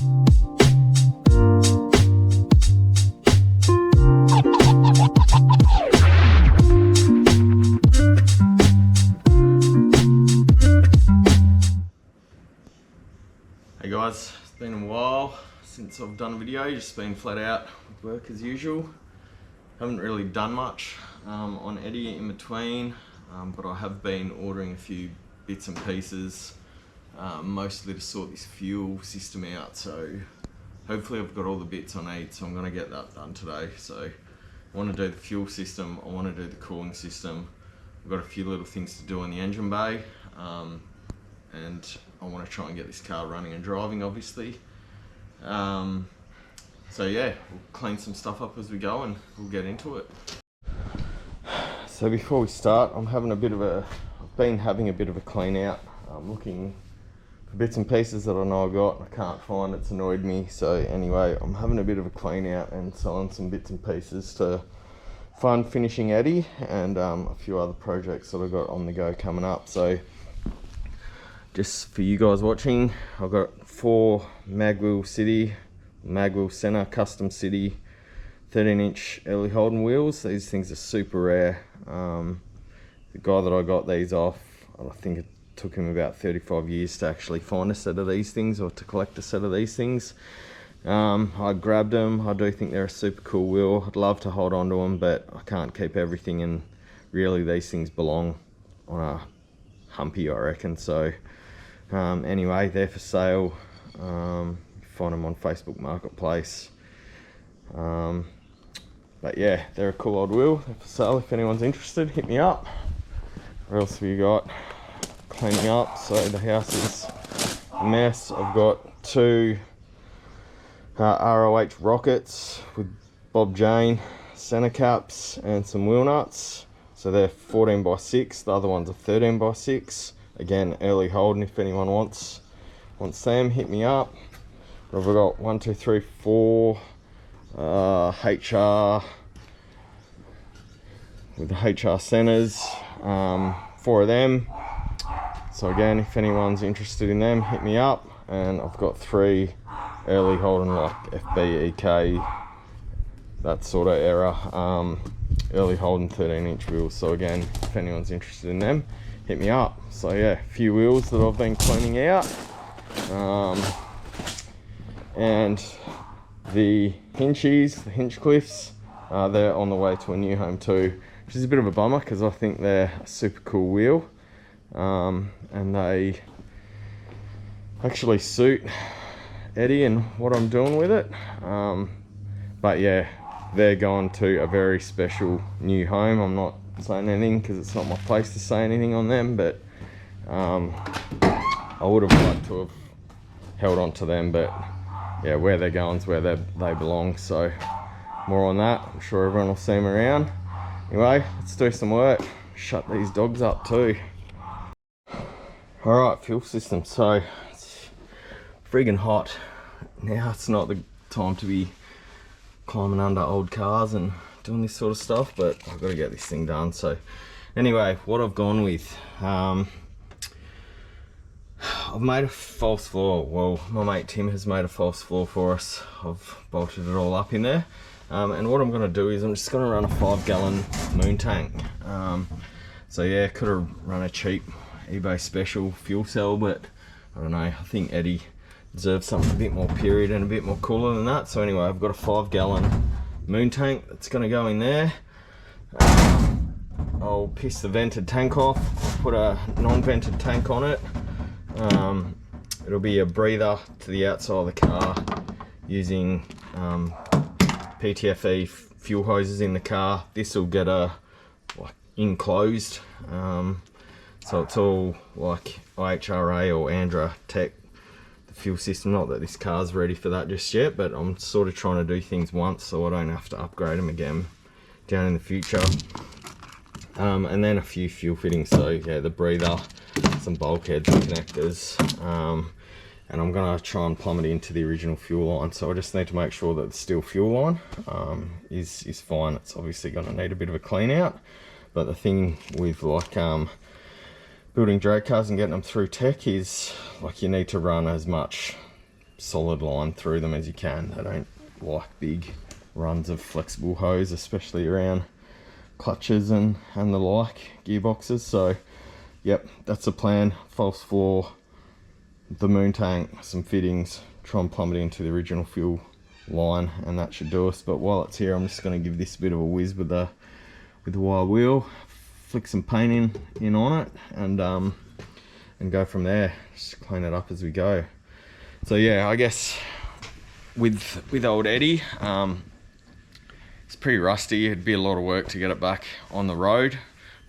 Hey guys, it's been a while since I've done a video, just been flat out with work as usual. Haven't really done much on Eddie in between, but I have been ordering a few bits and pieces, mostly to sort this fuel system out. So hopefully I've got all the bits I need, so I'm going to get that done today. So I want to do the fuel system, I want to do the cooling system. I've got a few little things to do in the engine bay, and I want to try and get this car running and driving, obviously. So yeah, we'll clean some stuff up as we go and we'll get into it. So before we start, I've been having a bit of a clean out. I'm looking for bits and pieces that I know I got, I can't find, it's annoyed me. So anyway, I'm having a bit of a clean out and selling some bits and pieces to fund finishing Eddie and a few other projects that I've got on the go coming up. So just for you guys watching, I've got 4 Magwell Center Custom City 13-inch early Holden wheels. These things are super rare. The guy that I got these off, I think it took him about 35 years to actually find a set of these things, or to collect a set of these things. I grabbed them. I do think they're a super cool wheel. I'd love to hold on to them, but I can't keep everything, and really these things belong on a humpy, I reckon. So anyway, they're for sale. Find them on Facebook Marketplace. But yeah, they're a cool old wheel. They're for sale. If anyone's interested, hit me up. What else have you got? Cleaning up. So the house is a mess. I've got 2 ROH rockets with Bob Jane center caps and some wheel nuts. So they're 14x6. The other ones are 13x6. Again, early Holden. If anyone wants them, hit me up. What have I got? 1, 2, 3, 4 HR with the HR centers, 4 of them. So again, if anyone's interested in them, hit me up. And I've got 3 early Holden, like FB, EK, that sort of era, early Holden 13-inch wheels. So again, if anyone's interested in them, hit me up. So yeah, a few wheels that I've been cleaning out, and the Hinchies, the Hinchcliffs, they're on the way to a new home too, which is a bit of a bummer because I think they're a super cool wheel, and they actually suit Eddie and what I'm doing with it. But yeah, they're going to a very special new home. I'm not saying anything because it's not my place to say anything on them, but I would have liked to have held on to them, but yeah, where they're going is where they belong. So more on that, I'm sure everyone will see them around. Anyway, let's do some work. Shut these dogs up too. Alright, fuel system. So it's friggin' hot now. It's not the time to be climbing under old cars and doing this sort of stuff, but I've got to get this thing done. So anyway, what I've gone with, I've made a false floor. Well, my mate Tim has made a false floor for us. I've bolted it all up in there, and what I'm going to do is I'm just going to run a 5-gallon moon tank. So yeah, could have run a cheap eBay special fuel cell, but I don't know, I think Eddie deserves something a bit more period and a bit more cooler than that. So anyway, I've got a 5-gallon moon tank that's going to go in there. I'll piss the vented tank off, put a non-vented tank on it. It'll be a breather to the outside of the car using PTFE fuel hoses in the car. This will get a enclosed, so it's all like IHRA or Andra Tech, the fuel system. Not that this car's ready for that just yet, but I'm sort of trying to do things once so I don't have to upgrade them again down in the future. And then a few fuel fittings. So yeah, the breather, some bulkheads and connectors, and I'm gonna try and plumb it into the original fuel line. So I just need to make sure that the steel fuel line is fine. It's obviously gonna need a bit of a clean out, but the thing with like building drag cars and getting them through tech is like you need to run as much solid line through them as you can. They don't like big runs of flexible hose, especially around clutches and the like, gearboxes. So yep, that's the plan. False floor, the moon tank, some fittings, try and plumb it into the original fuel line, and that should do us. But while it's here, I'm just going to give this a bit of a whiz with the wire wheel, flick some paint in on it, and go from there. Just clean it up as we go. So yeah, I guess with old Eddie, it's pretty rusty. It'd be a lot of work to get it back on the road.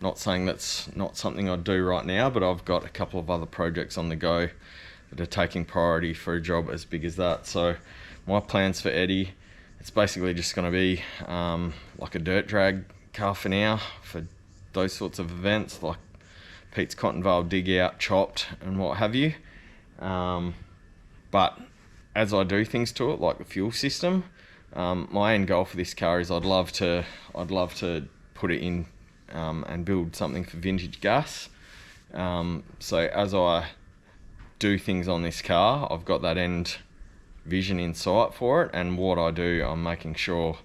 Not saying that's not something I'd do right now, but I've got a couple of other projects on the go that are taking priority for a job as big as that. So my plans for Eddie, it's basically just going to be like a dirt drag car for now, for those sorts of events like Pete's Cotton Vale dig out, chopped and what have you. But as I do things to it, like the fuel system, my end goal for this car is I'd love to put it in and build something for vintage gas. So as I do things on this car, I've got that end vision in sight for it, and what I do, I'm making sure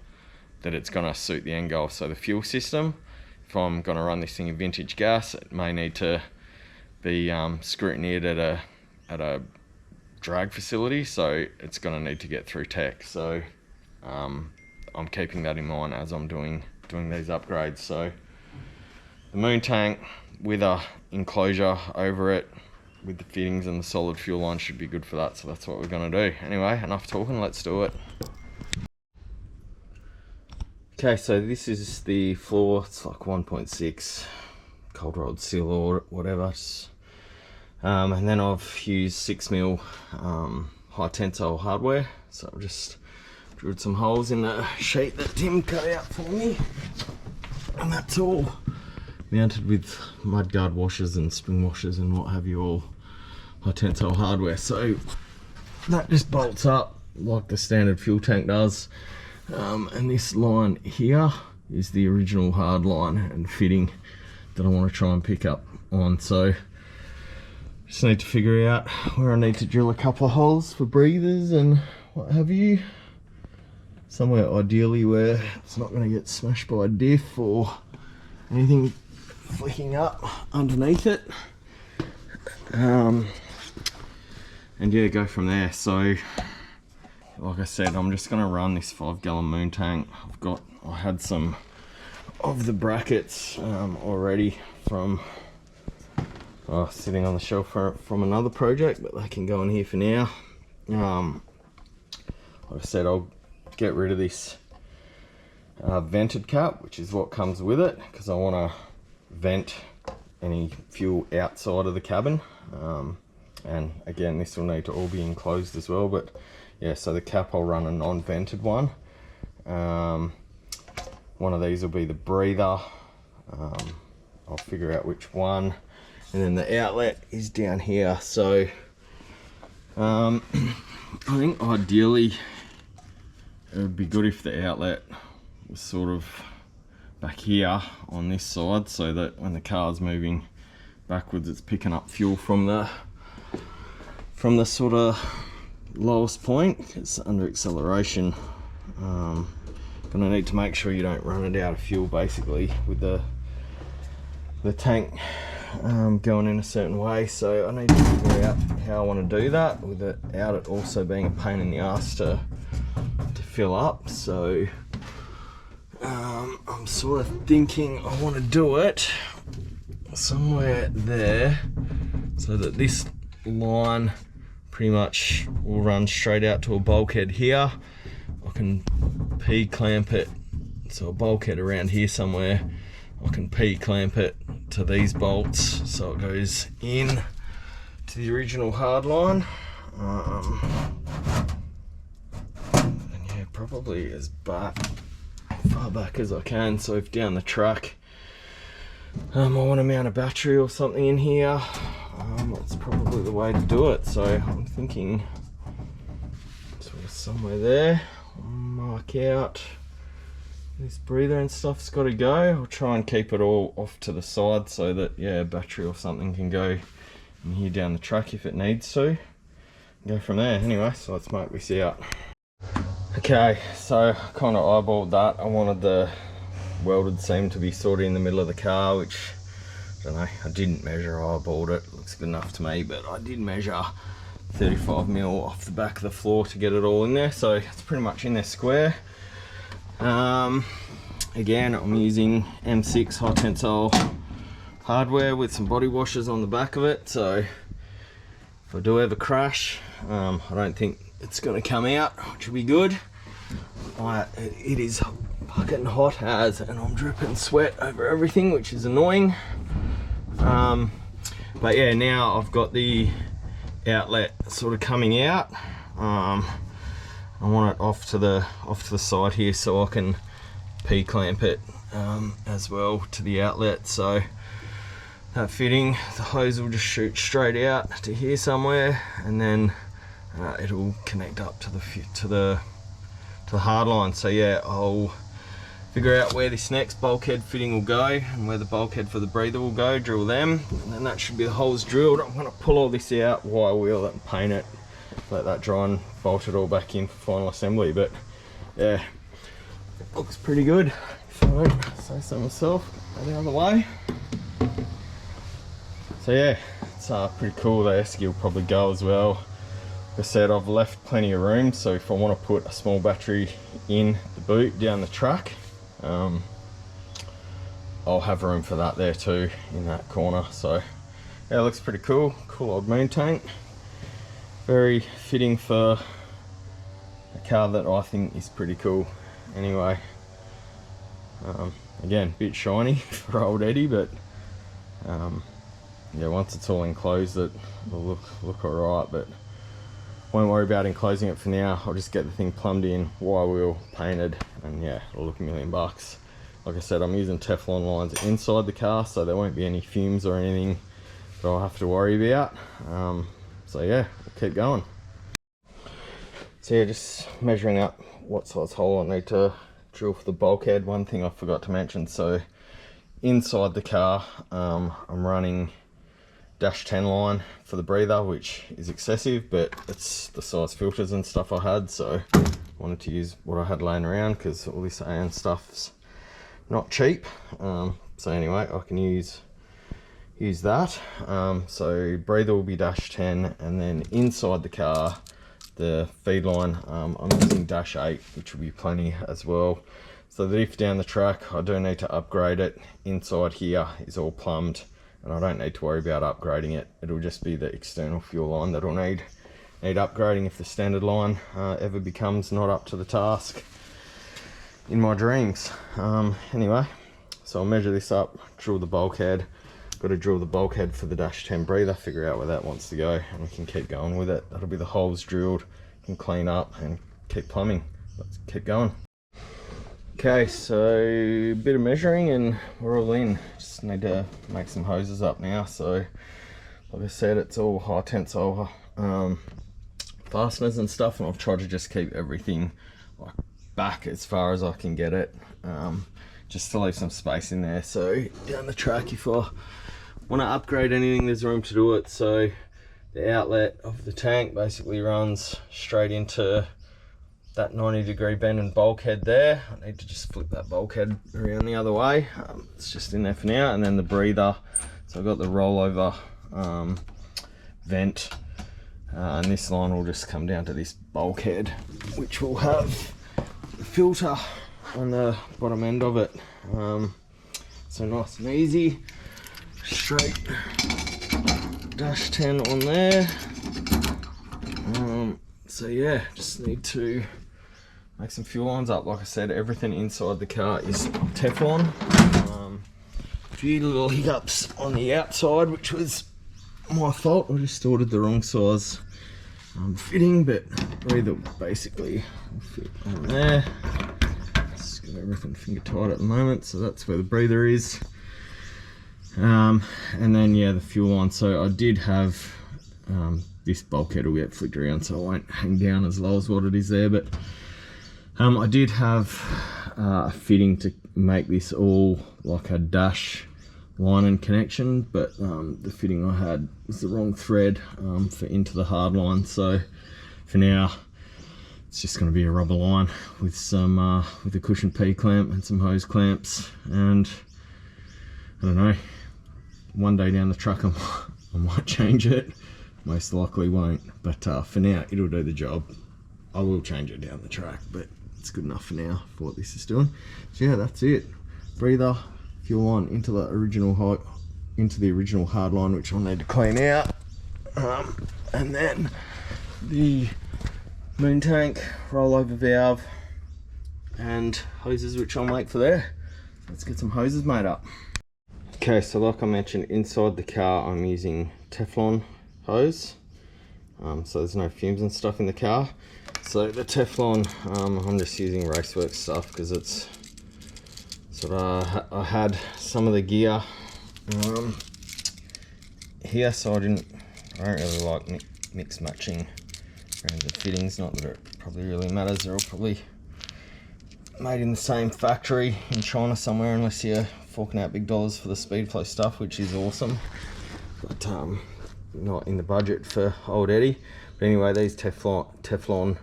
that it's going to suit the end goal. So the fuel system, if I'm going to run this thing in vintage gas, it may need to be scrutineered at a drag facility, so it's going to need to get through tech. So I'm keeping that in mind as I'm doing these upgrades. So the moon tank with a enclosure over it with the fittings and the solid fuel line should be good for that. So that's what we're going to do. Anyway, enough talking, let's do it. Okay, so this is the floor. It's like 1.6 cold rolled steel or whatever. And then I've used 6mm high tensile hardware. So I've just drilled some holes in the sheet that Tim cut out for me, and that's all mounted with mudguard washers and spring washers and what have you, all high tensile hardware. So that just bolts up like the standard fuel tank does. And this line here is the original hard line and fitting that I want to try and pick up on. So just need to figure out where I need to drill a couple of holes for breathers and what have you. Somewhere ideally where it's not going to get smashed by a diff or anything flicking up underneath it. And yeah, go from there. So like I said, I'm just going to run this 5-gallon moon tank. I had some of the brackets already from sitting on the shelf from another project, but they can go in here for now. Like I said, I'll get rid of this vented cap, which is what comes with it, because I want to vent any fuel outside of the cabin. And again, this will need to all be enclosed as well, but yeah, so the cap, I'll run a non-vented one. One of these will be the breather. I'll figure out which one. And then the outlet is down here. So I think ideally it would be good if the outlet was sort of back here on this side, so that when the car's moving backwards, it's picking up fuel from the sort of lowest point. It's under acceleration. Gonna need to make sure you don't run it out of fuel, basically, with the tank going in a certain way. So I need to figure out how I want to do that without it also being a pain in the ass to fill up. So I'm sort of thinking I want to do it somewhere there, so that this line pretty much will run straight out to a bulkhead here. I can P-clamp it, so a bulkhead around here somewhere. I can P-clamp it to these bolts so it goes in to the original hard line. And yeah, probably as far back as I can. So if down the track I want to mount a battery or something in here, that's probably the way to do it. So I'm thinking sort of somewhere there. I'll mark out this breather and stuff's got to go. I'll try and keep it all off to the side so that, yeah, a battery or something can go in here down the track if it needs to. go from there. Anyway, so let's mark this out. Okay, so I kind of eyeballed that. I wanted the welded seam to be sort of in the middle of the car, which I don't know, I didn't measure, I eyeballed it. Looks good enough to me, but I did measure 35mm off the back of the floor to get it all in there, so it's pretty much in there square. Again, I'm using M6 high tensile hardware with some body washers on the back of it, so if I do ever crash, I don't think it's going to come out, which will be good. It is fucking hot as, and I'm dripping sweat over everything, which is annoying. But yeah, now I've got the outlet sort of coming out. I want it off to the side here so I can P-clamp it as well to the outlet. So that fitting, the hose will just shoot straight out to here somewhere, and then it'll connect up to the hard line. So yeah, I'll figure out where this next bulkhead fitting will go and where the bulkhead for the breather will go, drill them, and then that should be the holes drilled. I'm going to pull all this out, wire wheel it and paint it, let that dry and bolt it all back in for final assembly. But yeah, it looks pretty good, if I don't say so myself. Go the other way. So yeah, it's pretty cool. The esky will probably go as well. Like I said, I've left plenty of room, so if I want to put a small battery in the boot down the truck, I'll have room for that there too, in that corner. So yeah, it looks pretty cool. Cool old moon tank. Very fitting for a car that I think is pretty cool. Anyway, again, a bit shiny for old Eddie, but yeah, once it's all enclosed, it'll look alright. But won't worry about enclosing it for now. I'll just get the thing plumbed in, wire wheel, painted, and yeah, it'll look $1,000,000. Like I said, I'm using Teflon lines inside the car, so there won't be any fumes or anything that I'll have to worry about. So yeah, we'll keep going. So yeah, just measuring up what size hole I need to drill for the bulkhead. One thing I forgot to mention, so inside the car, I'm running -10 line for the breather, which is excessive, but it's the size filters and stuff I had, so I wanted to use what I had laying around because all this AN stuff's not cheap. So anyway, I can use that. So breather will be -10, and then inside the car, the feed line, I'm using -8, which will be plenty as well. So that if down the track I do need to upgrade it, inside here is all plumbed, and I don't need to worry about upgrading it. It'll just be the external fuel line that'll need upgrading if the standard line ever becomes not up to the task in my dreams. Anyway, so I'll measure this up, drill the bulkhead. Got to drill the bulkhead for the -10 breather, figure out where that wants to go, and we can keep going with it. That'll be the holes drilled, can clean up and keep plumbing. Let's keep going. Okay, so a bit of measuring and we're all in. Just need to make some hoses up now. So like I said, it's all high tensile fasteners and stuff, and I've tried to just keep everything like back as far as I can get it, just to leave some space in there. So down the track, if I want to upgrade anything, there's room to do it. So the outlet of the tank basically runs straight into that 90-degree bend and bulkhead there. I need to just flip that bulkhead around the other way. It's just in there for now. And then the breather, so I've got the rollover vent, and this line will just come down to this bulkhead, which will have the filter on the bottom end of it. So nice and easy, straight -10 on there. So yeah, just need to make some fuel lines up. Like I said, everything inside the car is Teflon. A few little hiccups on the outside, which was my fault. I just ordered the wrong size fitting, but breather basically will fit on there. Just got everything finger tight at the moment, so that's where the breather is. And then yeah, the fuel line. So I did have this bulkhead will get flicked around, so I won't hang down as low as what it is there, but I did have a fitting to make this all like a dash line and connection, but the fitting I had was the wrong thread for into the hard line. So for now, it's just going to be a rubber line with some with a cushion P clamp and some hose clamps. And I don't know, one day down the track I might change it. Most likely won't, but for now it'll do the job. I will change it down the track, but it's good enough for now for what this is doing. So yeah, that's it. Breather, fuel line into the original height, into the original hard line, which I'll need to clean out, and then the moon tank, rollover valve, and hoses, which I'll make for there. Let's get some hoses made up. Okay, so like I mentioned, inside the car I'm using Teflon hose, so there's no fumes and stuff in the car. So the Teflon, I'm just using Raceworks stuff because it's sort of, I had some of the gear here, so I don't really like mix matching around the fittings. Not that it probably really matters, they're all probably made in the same factory in China somewhere, unless you're forking out big dollars for the Speedflow stuff, which is awesome, but not in the budget for old Eddie. But anyway, these Teflon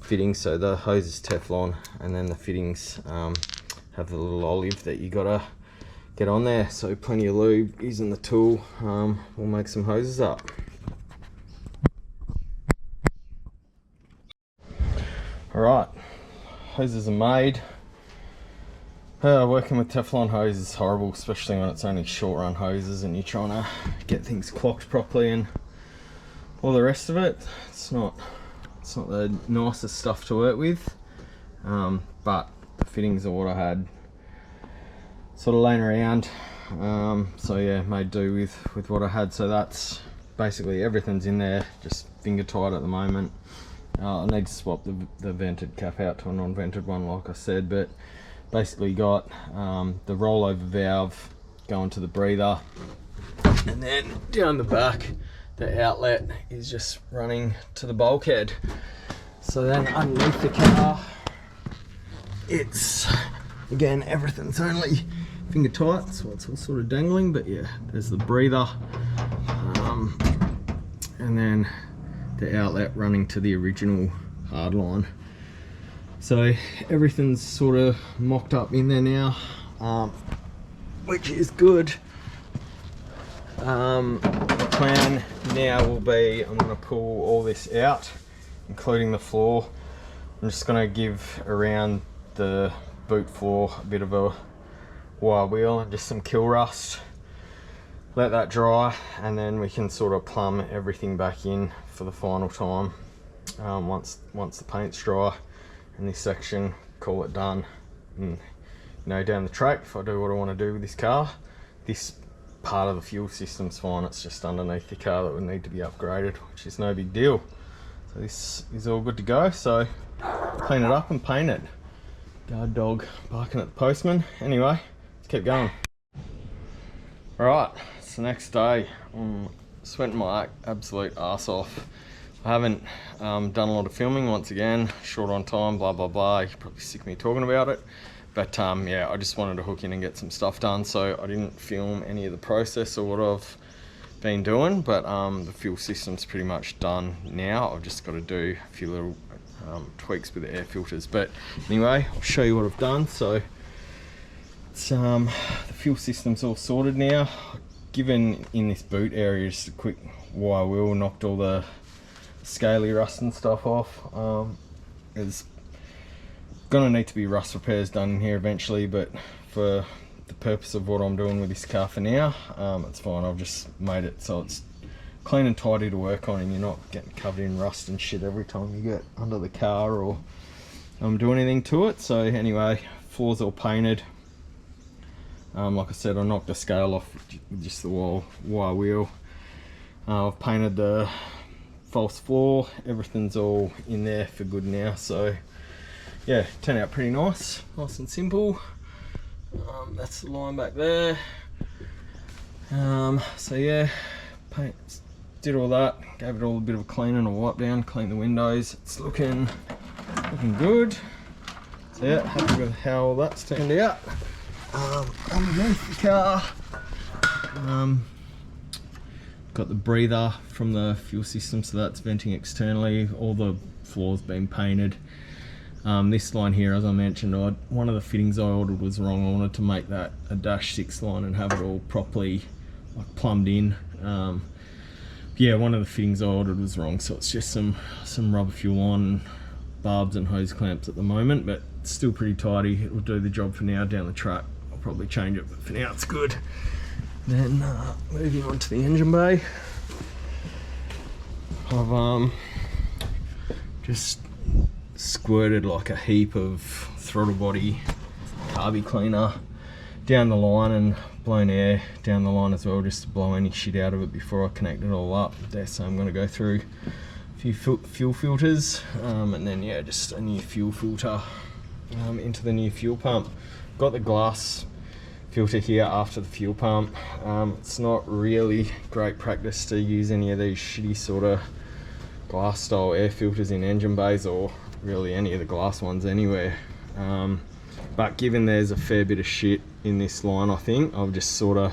fittings, so the hose is Teflon, and then the fittings have the little olive that you gotta get on there. So plenty of lube, using the tool, we'll make some hoses up. Alright, hoses are made. Working with Teflon hose is horrible, especially when it's only short run hoses and you're trying to get things clocked properly and all the rest of it. It's not the nicest stuff to work with, but the fittings are what I had sort of laying around, so yeah, made do with what I had. So that's basically everything's in there, just finger tight at the moment. I need to swap the vented cap out to a non-vented one, like I said, but basically got the rollover valve going to the breather, and then down the back the outlet is just running to the bulkhead. So then underneath the car, it's again, everything's only finger tight, so it's all sort of dangling, but yeah, there's the breather, and then the outlet running to the original hard line. So everything's sort of mocked up in there now, which is good. The plan now will be, I'm going to pull all this out, including the floor. I'm just going to give around the boot floor a bit of a wire wheel and just some kill rust. Let that dry, and then we can sort of plumb everything back in for the final time. Once the paint's dry in this section, call it done. And you know, down the track, if I do what I want to do with this car, this part of the fuel system's fine, it's just underneath the car that would need to be upgraded, which is no big deal. So this is all good to go, so clean it up and paint it. Guard dog barking at the postman. Anyway, let's keep going. Alright, it's the next day. I'm sweating my absolute arse off. I haven't done a lot of filming, once again, short on time, blah blah blah. You're probably sick of me talking about it, but yeah, I just wanted to hook in and get some stuff done, so I didn't film any of the process or what I've been doing, but the fuel system's pretty much done now. I've just got to do a few little tweaks with the air filters, but anyway, I'll show you what I've done. So it's the fuel system's all sorted now. Given in this boot area just a quick wire wheel, knocked all the scaly rust and stuff off. There's gonna need to be rust repairs done in here eventually, but for the purpose of what I'm doing with this car for now, it's fine. I've just made it so it's clean and tidy to work on, and you're not getting covered in rust and shit every time you get under the car or do anything to it. So anyway, floor's all painted. Like I said, I knocked the scale off with just the wire wheel. I've painted the false floor. Everything's all in there for good now. So yeah, turned out pretty nice and simple. That's the line back there. So yeah, did all that, gave it all a bit of a clean and a wipe down, cleaned the windows. It's looking good. So yeah, happy with how all that's turned out. Underneath the car, Got the breather from the fuel system, so that's venting externally. All the floors been painted. This line here, as I mentioned, one of the fittings I ordered was wrong. I wanted to make that a -6 line and have it all properly like plumbed in. Yeah, one of the fittings I ordered was wrong, so it's just some rubber fuel on, barbs and hose clamps at the moment, but it's still pretty tidy. It will do the job for now. Down the track I'll probably change it, but for now it's good. Then moving on to the engine bay, I've just squirted like a heap of throttle body carby cleaner down the line and blown air down the line as well, just to blow any shit out of it before I connect it all up there. So I'm going to go through a few fuel filters, and then yeah, just a new fuel filter into the new fuel pump. Got the glass filter here after the fuel pump. It's not really great practice to use any of these shitty sort of glass style air filters in engine bays, or really any of the glass ones anywhere. But given there's a fair bit of shit in this line, I think I've just sort of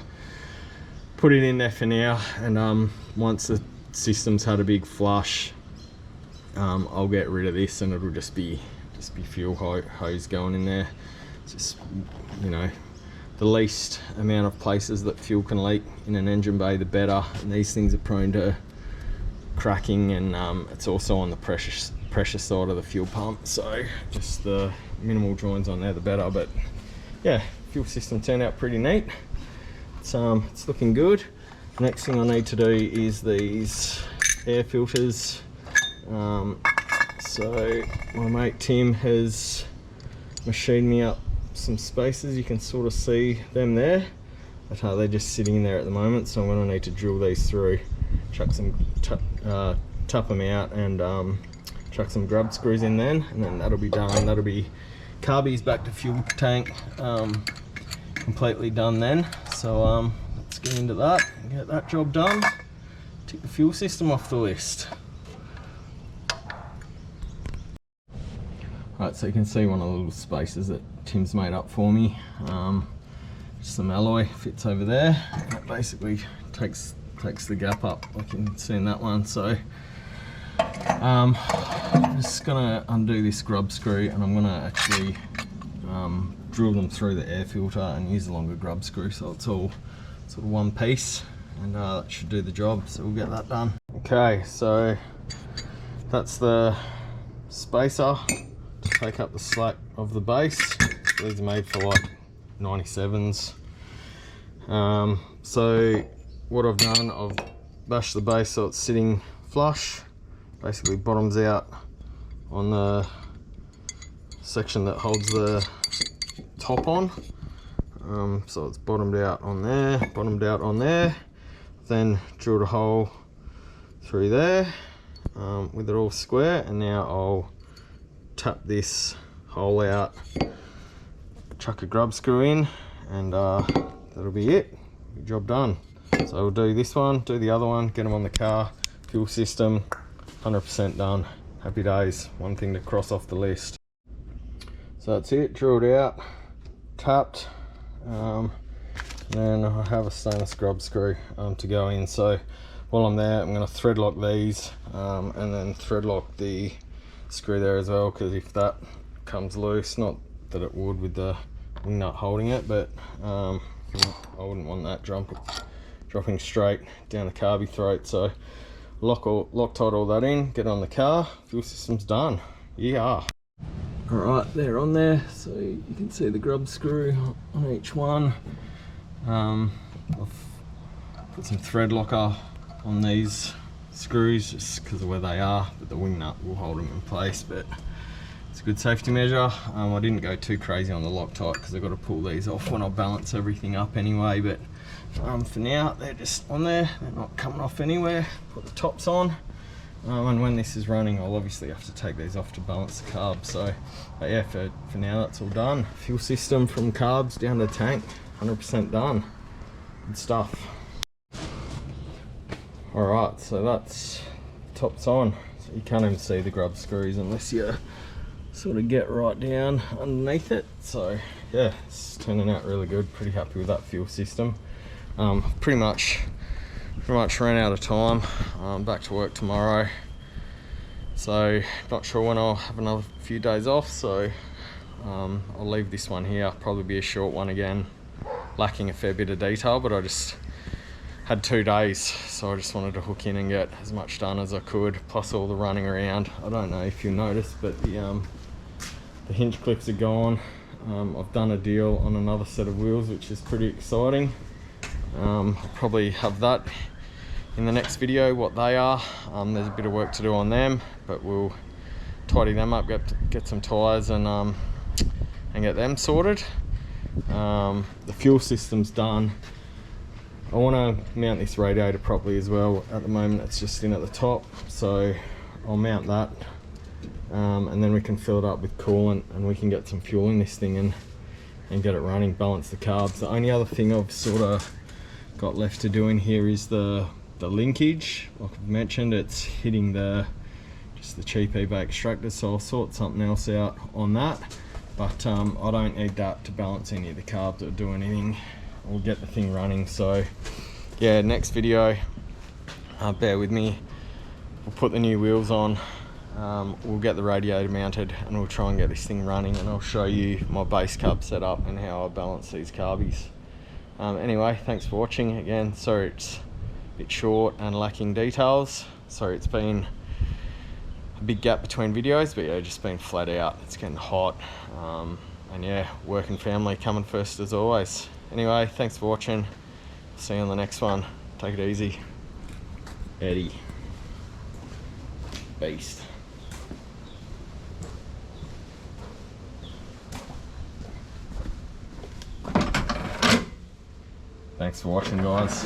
put it in there for now, and once the system's had a big flush, I'll get rid of this and it'll just be fuel hose going in there. It's just, you know, the least amount of places that fuel can leak in an engine bay, the better. And these things are prone to cracking, and it's also on the pressure side of the fuel pump, so just the minimal joins on there the better. But yeah, fuel system turned out pretty neat. It's looking good. Next thing I need to do is these air filters. So my mate Tim has machined me up some spacers. You can sort of see them there, but they're just sitting in there at the moment, so I'm going to need to drill these through, chuck some tap them out, and chuck some grub screws in then, and then that'll be done. That'll be carbies back to fuel tank completely done then. So let's get into that and get that job done. Tick the fuel system off the list. Right, so you can see one of the little spaces that Tim's made up for me. Just some alloy fits over there. It basically takes the gap up, like you can see in that one. So I'm just gonna undo this grub screw, and I'm gonna actually drill them through the air filter and use a longer grub screw, so it's all sort of one piece, and that should do the job. So we'll get that done. Okay, so that's the spacer to take up the slack of the base. These are made for like 97s. So what I've done, I've bashed the base so it's sitting flush, basically bottoms out on the section that holds the top on. So it's bottomed out on there, then drilled a hole through there with it all square, and now I'll tap this hole out, chuck a grub screw in, and that'll be it. Job done. So we'll do this one, do the other one, get them on the car. Fuel system 100% done. Happy days. One thing to cross off the list. So that's it, drilled out, tapped, then I have a stainless grub screw to go in. So while I'm there, I'm going to thread lock these, and then thread lock the screw there as well, because if that comes loose, not that it would with the wing nut holding it, but I wouldn't want that dropping straight down the carby throat. So Loctite all that in, get on the car, fuel system's done. Yeah. Alright, they're on there, so you can see the grub screw on each one. I've put some thread locker on these screws just because of where they are, but the wing nut will hold them in place. But it's a good safety measure. I didn't go too crazy on the Loctite because I've got to pull these off when I balance everything up anyway. But for now, they're just on there, they're not coming off anywhere. Put the tops on, and when this is running, I'll obviously have to take these off to balance the carb. So but yeah, for now that's all done. Fuel system from carbs down to tank, 100% done. Good stuff. Alright, so that's tops on. So you can't even see the grub screws unless you sort of get right down underneath it. So yeah, it's turning out really good. Pretty happy with that fuel system. Pretty much ran out of time. Back to work tomorrow, so not sure when I'll have another few days off, so I'll leave this one here. Probably be a short one again, lacking a fair bit of detail, but I just had 2 days, so I just wanted to hook in and get as much done as I could, plus all the running around. I don't know if you noticed, but the hinge clips are gone. I've done a deal on another set of wheels, which is pretty exciting. I'll probably have that in the next video, what they are. There's a bit of work to do on them, but we'll tidy them up, get some tyres and get them sorted. The fuel system's done. I want to mount this radiator properly as well. At the moment it's just in at the top, so I'll mount that, and then we can fill it up with coolant and we can get some fuel in this thing and get it running, balance the carbs. The only other thing I've sort of got left to do in here is the linkage. Like I've mentioned, it's hitting just the cheap eBay extractor, so I'll sort something else out on that, but I don't need that to balance any of the carbs or do anything. We'll get the thing running. So yeah, next video, bear with me, we'll put the new wheels on, we'll get the radiator mounted and we'll try and get this thing running, and I'll show you my base carb setup and how I balance these carbies. Anyway, thanks for watching. Again, sorry it's a bit short and lacking details. Sorry it's been a big gap between videos, but yeah, just been flat out. It's getting hot, and yeah, work and family coming first as always. Anyway, thanks for watching. See you on the next one. Take it easy. Eddie. Beast. Thanks for watching, guys.